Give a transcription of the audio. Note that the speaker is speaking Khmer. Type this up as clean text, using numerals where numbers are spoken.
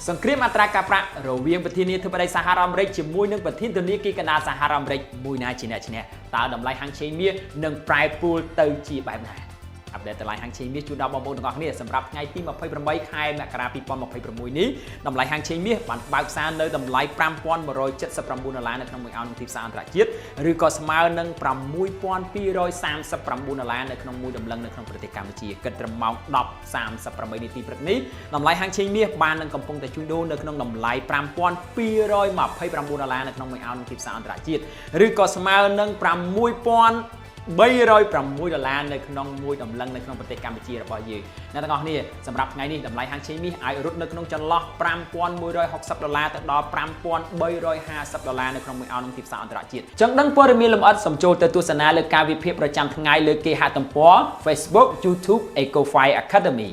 សង្គ្រាមអត្រាការប្រាក់រវាងប្រធានាធិបតីសហរដ្ឋអាមេរិកជាមួយនឹងប្រធានធនាគារកណ្ដាលសហរដ្ឋអាមេរិកមួយណាជាអ្នកឈ្នះតើតម្លៃហាងឆេងមាសនឹងប្រែប្រួលទៅជាបែបណាអាប់ដេតតម្លៃហាងឆេងមាសជូនដល់បងប្អូនទាំងអស់គ្នាសម្រាប់ថ្ងៃទី28ខែមករា2026នេះតម្លៃហាងឆេងមាសបានបើកផ្សារនៅតម្លៃ$5,179នៅក្នុងមួយអោនទីផ្សារអន្តរជាតិឬក៏ស្មើនឹង$6,239នៅក្នុងមួយដំឡឹងនៅក្នុងប្រទេសកម្ពុជាគិតត្រឹមម៉ោង10:38នាទីព្រឹកនេះតម្លៃហាងឆេងមាសបាននឹងកំពុងតែជួញដូរនៅក្នុងតម្លៃ$5,229នៅក្នុងមួយអោនទីផ្សារអន្តរជាតិឬក៏ស្មើនឹង$306នៅក្នុងមួយដំឡឹងនៅក្នុងប្រទេសកម្ពុជារបស់យើងអ្នកទាំងអស់គ្នាសម្រាប់ថ្ងៃនេះតម្លៃហាងឆេងមាសអាចរត់នៅក្នុងចន្លោះ$5,160ទៅដល់$5,350នៅក្នុងមួយអោនទីផ្សារអន្តរជាតិចឹងដឹងព័ត៌មានលម្អិតសូមចូលទៅទស្សនាលើការវិភាគប្រចាំថ្ងៃលើគេហទំព័រ Facebook YouTube Ecofy Academy